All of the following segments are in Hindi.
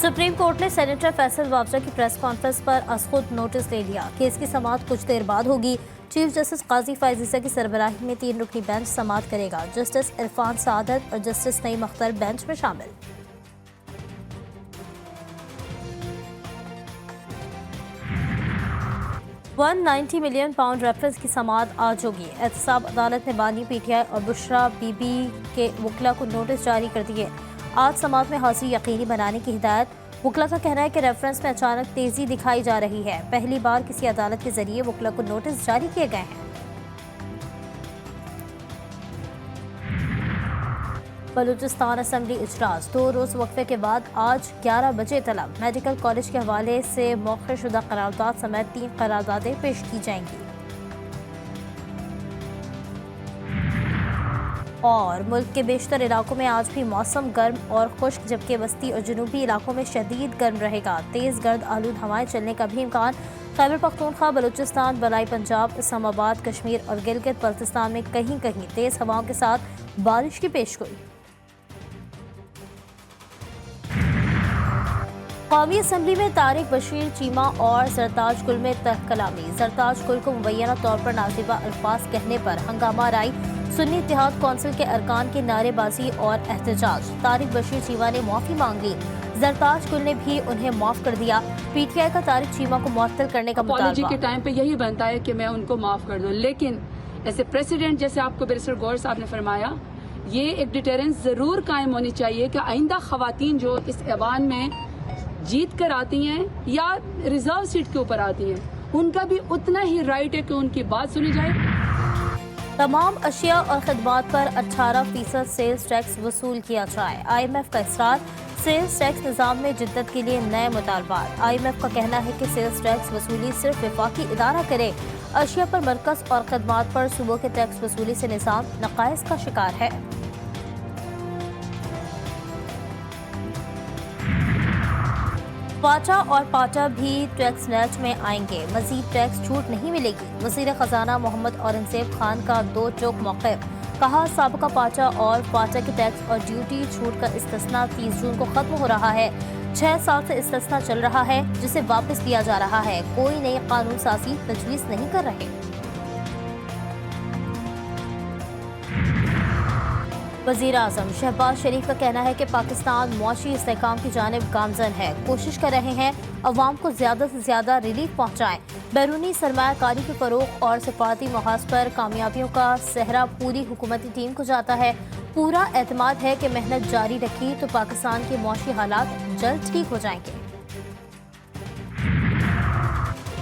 सुप्रीम कोर्ट ने सेनेटर फैसल वावजा की प्रेस कॉन्फ्रेंस पर असखुद नोटिस ले लिया। केस की समाअत कुछ देर बाद होगी। चीफ जस्टिस काजी फैज़ ईसा की सरबराही में 3 रुकनी बेंच समाअत करेगा। जस्टिस इरफान सादत और जस्टिस नईम अख्तर बेंच में शामिल। £190 मिलियन रेफरेंस की समाअत आज होगी। एहतसाब अदालत ने बानी पीटीआई और बुशरा बीबी के वकला को नोटिस जारी कर दिए। आज समाअत में हाजिरी यकीनी बनाने की हिदायत। वकला का कहना है कि रेफरेंस में अचानक तेजी दिखाई जा रही है। पहली बार किसी अदालत के जरिए वकला को नोटिस जारी किए गए हैं। बलूचिस्तान असेंबली इजलास 2 रोज वक्फे के बाद आज 11 बजे तलब। मेडिकल कॉलेज के हवाले से मौखुशुदा करारदाद समेत 3 करारदादें पेश की जाएंगी। और मुल्क के बेशतर इलाकों में आज भी मौसम गर्म और खुश्क, जबकि वस्ती और जनूबी इलाकों में शदीद गर्म रहेगा। तेज़ गर्द आलूद हवाएं चलने का भी इम्कान। खैबर पख्तूनख्वा, बलूचिस्तान, बलाई पंजाब, इस्लामाबाद, कश्मीर और गिलगित बल्तिस्तान में कहीं कहीं तेज़ हवाओं के साथ बारिश की पेशगोई। कौमी असम्बली में तारिक बशीर चीमा और सरताज गुल में तहकलामी। सरताज गुल को मुबैना तौर पर नाजिबा अल्फाज कहने पर हंगामा राई। सुन्नी इत्तेहाद कौंसिल के अरकान की नारेबाजी और एहतजाज। तारिक बशीर चीमा ने माफी मांग ली। सरताज गुल ने भी उन्हें माफ कर दिया। पीटीआई का तारिक चीमा को मुअत्तल करने का मुतालबा। के टाइम पे यही बनता है कि मैं उनको माफ कर दूं, लेकिन ऐसे प्रेसिडेंट जैसे आपको बैरिस्टर गौर साहब ने फरमाया, ये एक डिटेरेंस जरूर कायम होनी चाहिए कि आइंदा खवातीन जो इस ऐवान में जीत कर आती हैं या रिजर्व सीट के ऊपर आती हैं, उनका भी उतना ही राइट है कि उनकी बात सुनी जाए। तमाम अशिया और खदमात पर 18% सेल्स टैक्स वसूल किया जाए। IMF का इसरार। सेल्स टैक्स निज़ाम में जिद्दत के लिए नए मुतालबात। IMF का कहना है कि सेल्स टैक्स वसूली सिर्फ वफाकी इदारा करे। अशिया पर मरकज़ और खदमात पर सूबों के टैक्स वसूली से निज़ाम नक़ाइस का शिकार है। पाचा और पाटा भी टैक्स नेट में आएंगे। मजीद टैक्स छूट नहीं मिलेगी। वज़ीर ख़जाना मोहम्मद औरंगज़ेब खान का 2 टोक मौक़िफ़। कहा, साबका पाचा और पाटा के टैक्स और ड्यूटी छूट का इस्तिस्ना 30 जून को ख़त्म हो रहा है। 6 साल से इस्तिस्ना चल रहा है, जिसे वापस लिया जा रहा है। कोई नई कानून साज़ी तजवीज़ नहीं कर रहे। वज़ीर आज़म शहबाज शरीफ का कहना है कि पाकिस्तान मुआशी इस्तेहकाम की जानिब गामज़न है। कोशिश कर रहे हैं अवाम को ज़्यादा से ज़्यादा रिलीफ पहुँचाएँ। बैरूनी सरमायाकारी के फ़रोग़ और सफारती महाज पर कामयाबियों का सहरा पूरी हुकूमती टीम को जाता है। पूरा एतमाद है कि मेहनत जारी रखी तो पाकिस्तान के मुआशी हालात जल्द ठीक हो जाएंगे।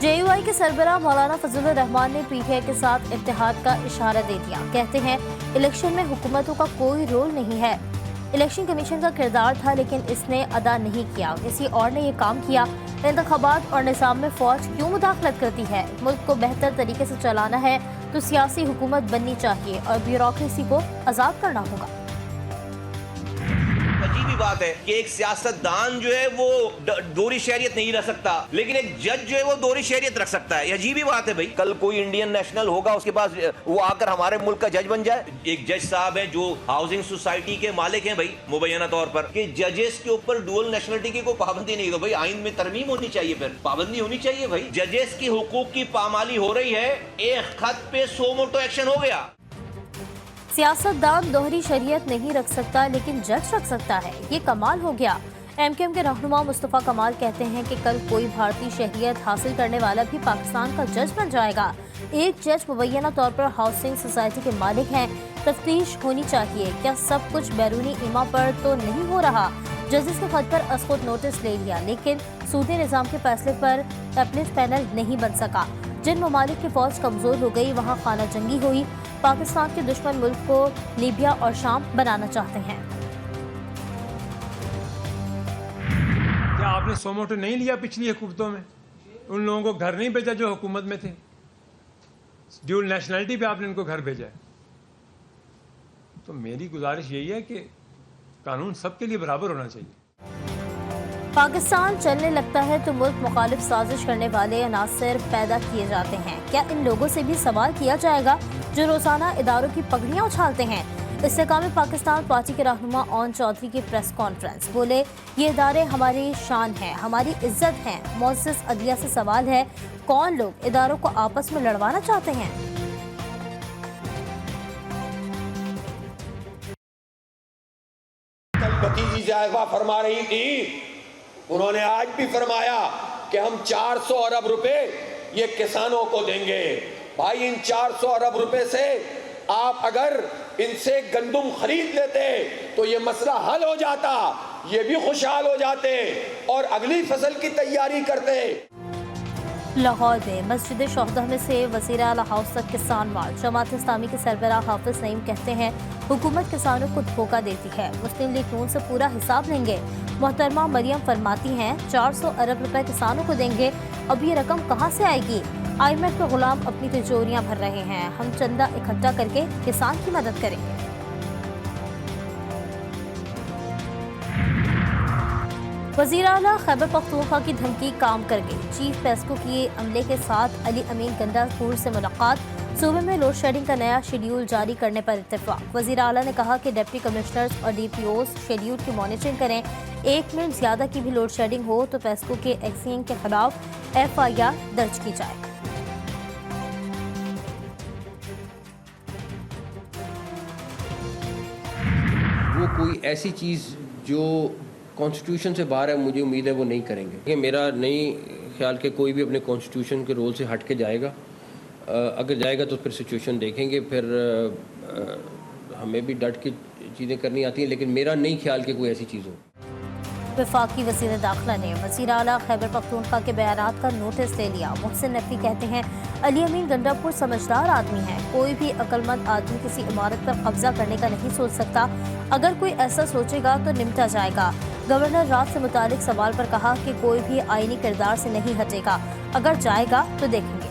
JUI के सरबराह मौलाना फजलुर रहमान ने PTI के साथ इत्तेहाद का इशारा दे दिया। कहते हैं, इलेक्शन में हुकूमतों का कोई रोल नहीं है। इलेक्शन कमीशन का किरदार था, लेकिन इसने अदा नहीं किया। किसी और ने ये काम किया। इंतखाबात और निज़ाम में फौज क्यों मुदाखलत करती है? मुल्क को बेहतर तरीके से चलाना है तो सियासी हुकूमत बननी चाहिए और ब्यूरोक्रेसी को आज़ाद करना होगा। अजीब ही बात है कि एक सियासतदान जो है वो दोहरी शहरियत नहीं रख सकता, लेकिन एक जज जो है वो दोहरी शहरियत रख सकता है। ये अजीब ही बात है भाई। कल कोई इंडियन नेशनल होगा, उसके पास वो आकर हमारे मुल्क का जज बन जाए। एक जज साहब है जो हाउसिंग सोसाइटी के मालिक हैं भाई, मुबैना तौर पर कि जजेस के ऊपर डुअल नेशनलिटी की कोई पाबंदी नहीं। तो भाई आइन में तरमीम होनी चाहिए, फिर पाबंदी होनी चाहिए भाई। जजेस की हुकूक की पामाली हो रही है, एक खत पे 100 मोटो एक्शन हो गया। सियासतदान दोहरी शरीयत नहीं रख सकता, लेकिन जज रख सकता है। ये कमाल हो गया। MKM के रहनुमा मुस्तफ़ा कमाल कहते हैं कि कल कोई भारतीय शहरियत हासिल करने वाला भी पाकिस्तान का जज बन जाएगा। एक जज मुबैना तौर पर हाउसिंग सोसाइटी के मालिक हैं। तफ्तीश होनी चाहिए, क्या सब कुछ बैरूनी इमा पर तो नहीं हो रहा? जजेस के खत पर असखुद नोटिस ले लिया, लेकिन सूदी निज़ाम के फैसले पर एपलेट पैनल नहीं बन सका। जिन ममालिक की फौज कमज़ोर हो गई, वहाँ खाना जंगी हुई। पाकिस्तान के दुश्मन मुल्क को लीबिया और शाम बनाना चाहते हैं। क्या आपने सोमोटो नहीं लिया पिछली हुकूमतों में? उन लोगों को घर नहीं भेजा जो हुकूमत में थे? ड्यूल नेशनलिटी पे आपने इनको घर भेजा है। तो मेरी गुजारिश यही है कि कानून सबके लिए बराबर होना चाहिए। पाकिस्तान चलने लगता है तो मुल्क मुखालिफ साजिश करने वाले अनासर पैदा किए जाते हैं। क्या इन लोगों से भी सवाल किया जाएगा जो रोजाना इदारों की पगड़ियां उछालते हैं? इस्तेकाम पाकिस्तान पार्टी के रहनुमा ओन चौधरी की प्रेस कॉन्फ्रेंस। बोले, ये इदारे हमारी शान है, हमारी इज्जत है। मुअस्सिस अदलिया से सवाल है, कौन लोग इदारों को आपस में लड़वाना चाहते हैं? कल भतीजी ज़ाहिबा फरमा रही थी, उन्होंने आज भी फरमाया कि हम 400 अरब रुपए ये किसानों को देंगे। भाई, इन 400 अरब रुपए से आप अगर इनसे गंदुम खरीद लेते तो ये मसला हल हो जाता, ये भी खुशहाल हो जाते और अगली फसल की तैयारी करते। लाहौर में मस्जिद शोहदा में से वज़ीर आला हाउस तक किसान मार्च। जमात इस्लामी के सरबराह हाफिज नईम कहते हैं, हुकूमत किसानों को धोखा देती है, मुस्लिम लीग नून से पूरा हिसाब लेंगे। मोहतरमा मरियम फरमाती हैं, 400 अरब रुपए किसानों को देंगे, अब ये रकम कहाँ से आएगी? IMF के गुलाम अपनी तिजोरियां भर रहे हैं, हम चंदा इकट्ठा करके किसान की मदद करेंगे। वज़ीर आला खैबर पख्तूनख्वा की धमकी काम कर गई। चीफ पेस्को की अमले के साथ अली अमीन गंडापुर से मुलाकात। सूबे में लोड शेडिंग का नया शेड्यूल जारी करने पर इत्तेफाक। वज़ीर आला ने कहा कि डिप्टी कमिश्नर्स और DPOs शेड्यूल की मॉनिटरिंग करें। 1 मिनट ज़्यादा की भी लोड शेडिंग हो तो पेस्को के एक्सियन के खिलाफ FIR दर्ज की जाए। वो कोई ऐसी चीज़ जो कॉन्स्टिट्यूशन से बाहर है, मुझे उम्मीद है वो नहीं करेंगे। मेरा नहीं ख्याल कि कोई भी अपने कॉन्स्टिट्यूशन के रोल से हट के जाएगा। अगर जाएगा तो फिर सिचुएशन देखेंगे, फिर हमें भी डट के चीज़ें करनी आती हैं, लेकिन मेरा नहीं ख्याल कि कोई ऐसी चीज़ हो। वफाकी वज़ीर दाखिला ने वज़ीर आला खैबर पख्तूनख्वा के बयानात का नोटिस ले लिया। मोहसिन नकवी कहते हैं, अली अमीन गंडापुर समझदार आदमी है, कोई भी अक्लमंद आदमी किसी इमारत पर कब्जा करने का नहीं सोच सकता। अगर कोई ऐसा सोचेगा तो निमटा जाएगा। गवर्नर राज से मुतालिक सवाल पर कहा कि कोई भी आईनी किरदार से नहीं हटेगा, अगर जाएगा तो देखेंगे।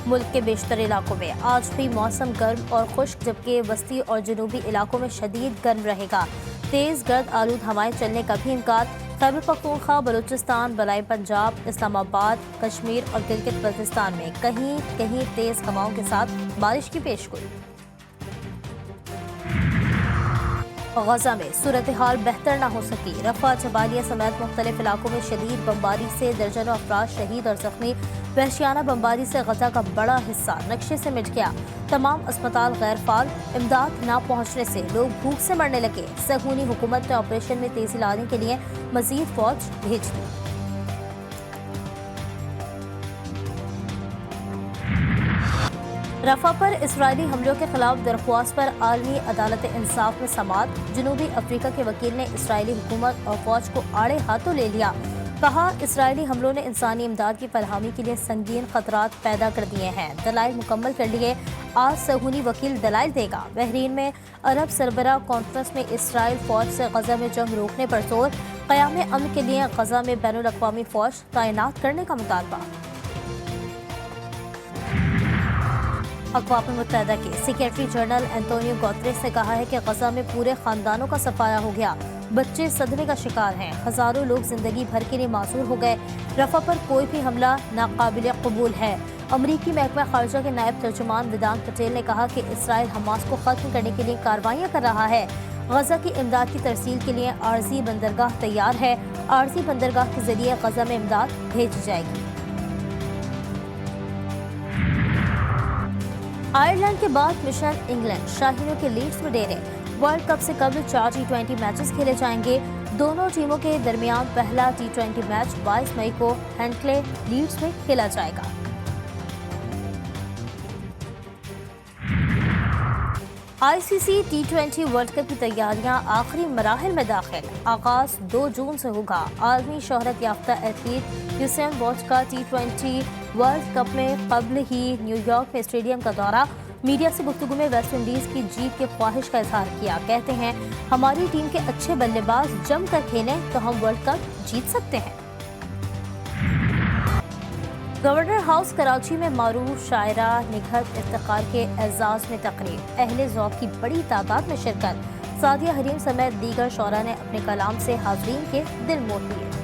मुल्क के बेशतर इलाकों में आज भी मौसम गर्म और खुश्क, जबकि वस्ती और जनूबी इलाकों में शदीद गर्म रहेगा। तेज़ गर्द आलूद हवाएं चलने का भी इम्कान। खैबर पख्तूनख्वा, बलूचिस्तान, बलाई पंजाब, इस्लामाबाद, कश्मीर और गिलगित बल्तिस्तान में कहीं कहीं तेज़ हवाओं के साथ बारिश की पेशगोई। गजा में सूरत हाल बेहतर न हो सकी। रफा, जबालिया समेत मुख्तलिफ इलाकों में शदीद बमबारी से दर्जनों अफराद शहीद और जख्मी। वहशियाना बमबारी से गजा का बड़ा हिस्सा नक्शे से मिट गया। तमाम अस्पताल गैर फाल। इमदाद न पहुंचने से लोग भूख से मरने लगे। सहूनी हुकूमत ने ऑपरेशन में तेजी लाने के लिए मजीद फौज भेज दी। रफा पर इसराइली हमलों के खिलाफ दरख्वास्त पर आलमी अदालत इंसाफ में समाअत। जनूबी अफ्रीका के वकील ने इसराइली हुकूमत और फौज को आड़े हाथों ले लिया। कहा, इसराइली हमलों ने इंसानी इमदाद की फरहमी के लिए संगीन खतरात पैदा कर दिए हैं। दलाइल मुकम्मल कर लिए। आज सहूनी वकील दलाइल देगा। बहरीन में अरब सरबराह कॉन्फ्रेंस में इसराइल फौज से गजा में जंग रोकने पर जोर। क़याम अमन के लिए गजा में बैनुल अक़वामी फौज तैनात करने का मुतालबा। अक़वाम मुत्तहिदा के सेक्रेटरी जनरल एंटोनियो गुतेरेस ने कहा है कि गजा में पूरे खानदानों का सफाया हो गया। बच्चे सदमे का शिकार हैं। हज़ारों लोग जिंदगी भर के लिए मासूर हो गए। रफा पर कोई भी हमला नाकाबिल कबूल है। अमरीकी महकमा खारजा के नायब तर्जुमान वेदांत पटेल ने कहा कि इसराइल हमास को खत्म करने के लिए कार्रवाइयाँ कर रहा है। गजा की इमदाद की तरसील के लिए आर्जी बंदरगाह तैयार है। आर्जी बंदरगाह के जरिए गजा में इमदाद भेजी जाएगी। आयरलैंड के बाद मिशन इंग्लैंड, शाहीनों के लीड्स में डेरे। वर्ल्ड कप से कबल 4 T20 मैचेस खेले जाएंगे। दोनों टीमों के दरमियान पहला T20 मैच 22 मई को हैंकले, लीड्स में खेला जाएगा। ICC T20 वर्ल्ड कप की तैयारियां आखिरी मराहिल में दाखिल। आगाज 2 जून से होगा। आलमी शोहरत याफ्ता एथलीट यूसेन बोल्ट का T20 वर्ल्ड कप में कबल ही न्यूयॉर्क में स्टेडियम का दौरा। मीडिया से गुफ्तगू में वेस्ट इंडीज की जीत की ख्वाहिश का इजहार किया। कहते हैं, हमारी टीम के अच्छे बल्लेबाज जमकर खेलें तो हम वर्ल्ड कप जीत सकते हैं। गवर्नर हाउस कराची में मारूफ शायरा निघत इफ्तिखार के एजाज में तकरीब। अहले ज़ौक़ की बड़ी तादाद में शिरकत। सादिया हरीम समेत दीगर शोरा ने अपने कलाम से हाज़रीन के दिल मोह लिए।